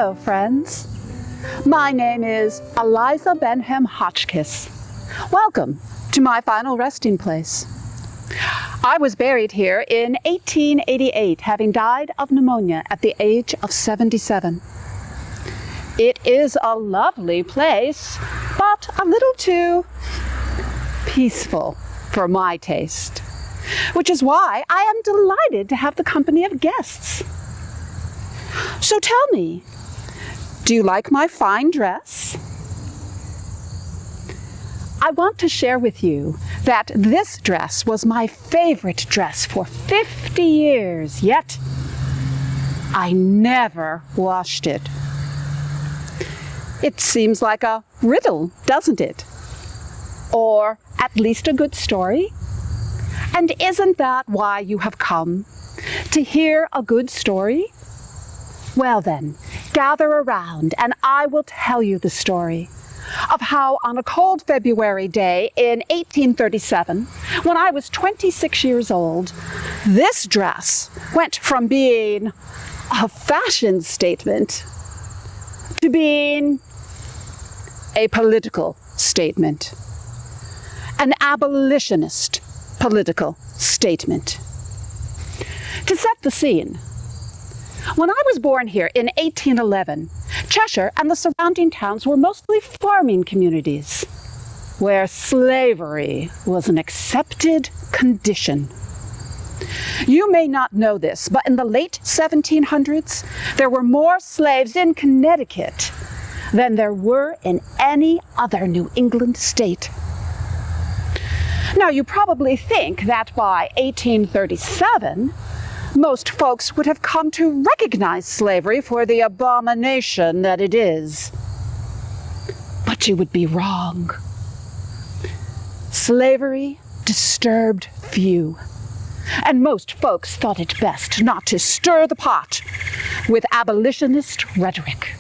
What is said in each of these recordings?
Hello, friends. My name is Eliza Benham Hotchkiss. Welcome to my final resting place. I was buried here in 1888, having died of pneumonia at the age of 77. It is a lovely place, but a little too peaceful for my taste, which is why I am delighted to have the company of guests. So tell me, do you like my fine dress? I want to share with you that this dress was my favorite dress for 50 years, yet I never washed it. It seems like a riddle, doesn't it? Or at least a good story? And isn't that why you have come? To hear a good story? Well then, gather around and I will tell you the story of how on a cold February day in 1837, when I was 26 years old, this dress went from being a fashion statement to being a political statement, an abolitionist political statement. To set the scene, when I was born here in 1811, Cheshire and the surrounding towns were mostly farming communities, where slavery was an accepted condition. You may not know this, but in the late 1700s, there were more slaves in Connecticut than there were in any other New England state. Now, you probably think that by 1837, most folks would have come to recognize slavery for the abomination that it is. But you would be wrong. Slavery disturbed few, and most folks thought it best not to stir the pot with abolitionist rhetoric.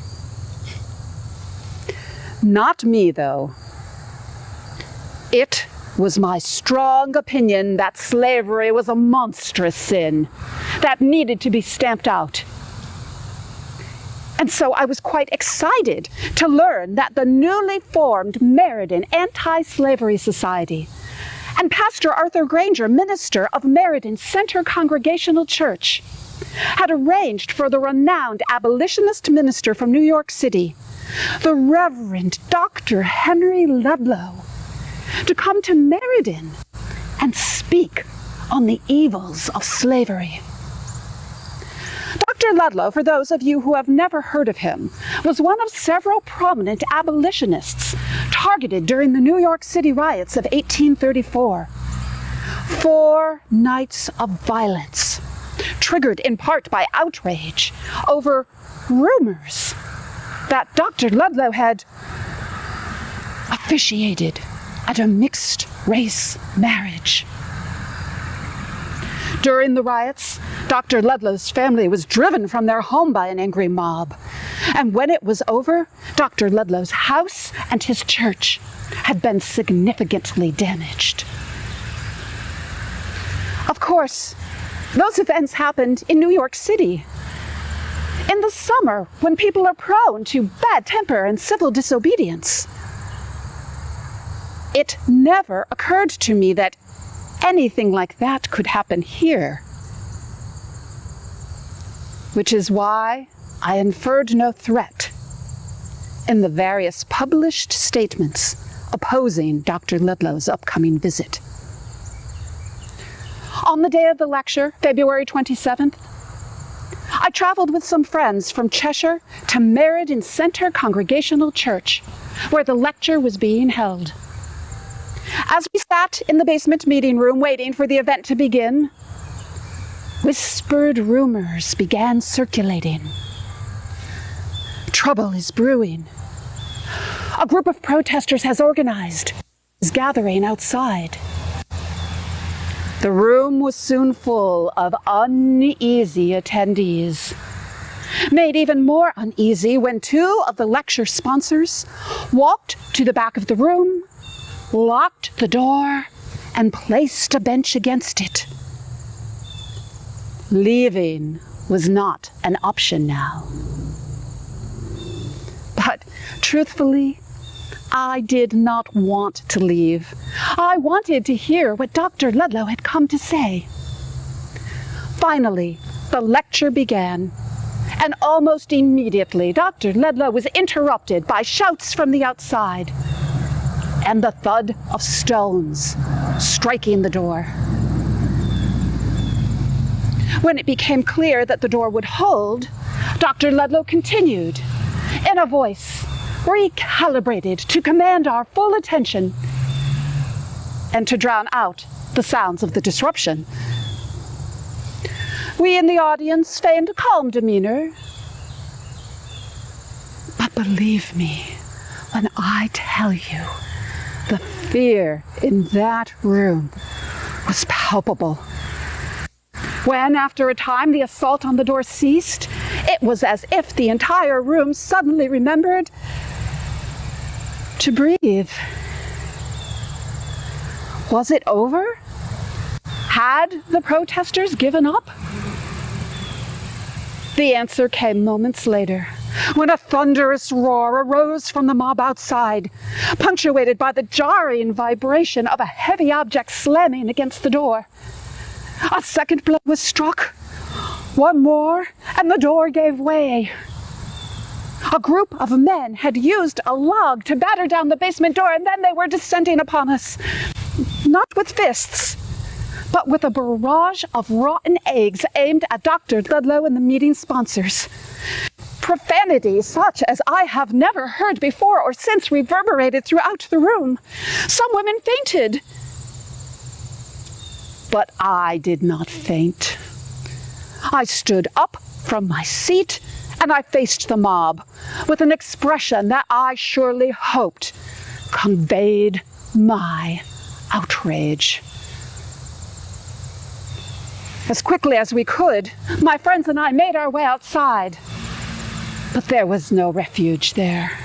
Not me, though. It was my strong opinion that slavery was a monstrous sin that needed to be stamped out. And so I was quite excited to learn that the newly formed Meriden Anti-Slavery Society and Pastor Arthur Granger, minister of Meriden Center Congregational Church, had arranged for the renowned abolitionist minister from New York City, the Reverend Dr. Henry Ludlow, to come to Meriden and speak on the evils of slavery. Dr. Ludlow, for those of you who have never heard of him, was one of several prominent abolitionists targeted during the New York City riots of 1834. 4 nights of violence, triggered in part by outrage over rumors that Dr. Ludlow had officiated at a mixed-race marriage. During the riots, Dr. Ludlow's family was driven from their home by an angry mob. And when it was over, Dr. Ludlow's house and his church had been significantly damaged. Of course, those events happened in New York City. In the summer, when people are prone to bad temper and civil disobedience. It never occurred to me that anything like that could happen here, which is why I inferred no threat in the various published statements opposing Dr. Ludlow's upcoming visit. On the day of the lecture, February 27th, I traveled with some friends from Cheshire to Meriden Center Congregational Church, where the lecture was being held. As we sat in the basement meeting room waiting for the event to begin, whispered rumors began circulating. Trouble is brewing. A group of protesters has organized, is gathering outside. The room was soon full of uneasy attendees, made even more uneasy when 2 of the lecture sponsors walked to the back of the room, locked the door, and placed a bench against it. Leaving was not an option now. Truthfully, I did not want to leave. I wanted to hear what Dr. Ludlow had come to say. Finally, the lecture began, and almost immediately Dr. Ludlow was interrupted by shouts from the outside and the thud of stones striking the door. When it became clear that the door would hold, Dr. Ludlow continued, in a voice recalibrated to command our full attention and to drown out the sounds of the disruption. We in the audience feigned a calm demeanor. But believe me when I tell you, the fear in that room was palpable. When, after a time, the assault on the door ceased, it was as if the entire room suddenly remembered to breathe. Was it over? Had the protesters given up? The answer came moments later, when a thunderous roar arose from the mob outside, punctuated by the jarring vibration of a heavy object slamming against the door. A second blow was struck, one more, and the door gave way. A group of men had used a log to batter down the basement door, and then they were descending upon us, not with fists, but with a barrage of rotten eggs aimed at Dr. Ludlow and the meeting sponsors. Profanity such as I have never heard before or since reverberated throughout the room. Some women fainted. But I did not faint. I stood up from my seat and I faced the mob with an expression that I surely hoped conveyed my outrage. As quickly as we could, my friends and I made our way outside. But there was no refuge there.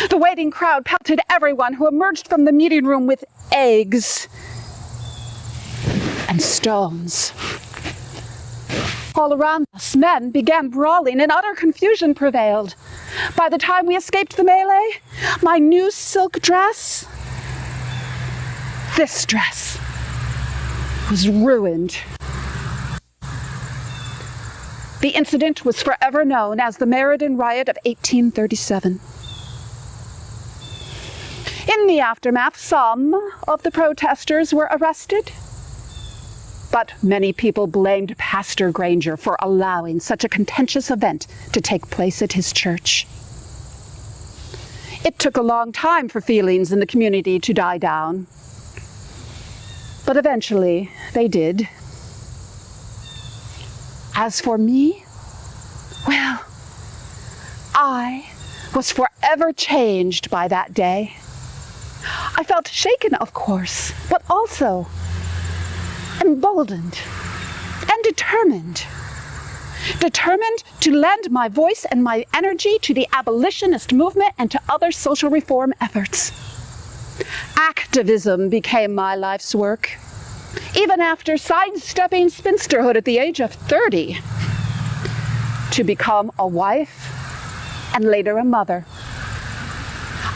The waiting crowd pelted everyone who emerged from the meeting room with eggs and stones. All around us, men began brawling and utter confusion prevailed. By the time we escaped the melee, my new silk dress, this dress, was ruined. The incident was forever known as the Meriden Riot of 1837. In the aftermath, some of the protesters were arrested, but many people blamed Pastor Granger for allowing such a contentious event to take place at his church. It took a long time for feelings in the community to die down, but eventually they did. As for me, well, I was forever changed by that day. I felt shaken, of course, but also emboldened and determined. Determined to lend my voice and my energy to the abolitionist movement and to other social reform efforts. Activism became my life's work, even after sidestepping spinsterhood at the age of 30 to become a wife and later a mother.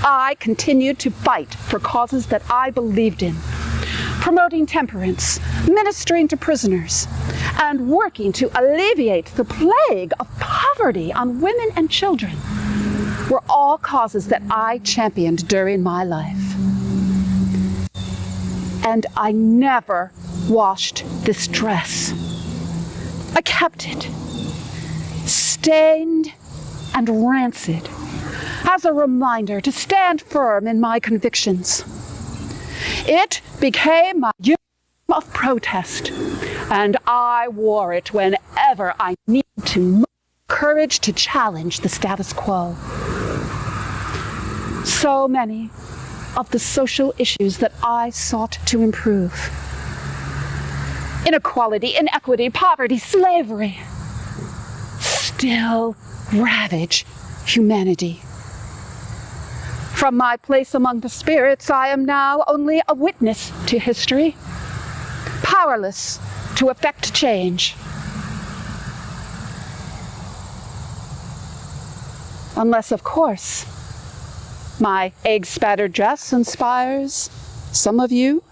I continued to fight for causes that I believed in, promoting temperance, ministering to prisoners, and working to alleviate the plague of poverty on women and children were all causes that I championed during my life. And I never washed this dress. I kept it, stained and rancid, as a reminder to stand firm in my convictions. It became my uniform of protest, and I wore it whenever I needed to muster courage to challenge the status quo. So many of the social issues that I sought to improve, inequality, inequity, poverty, slavery, still ravage humanity. From my place among the spirits, I am now only a witness to history, powerless to effect change. Unless, of course, My egg-spattered dress inspires some of you.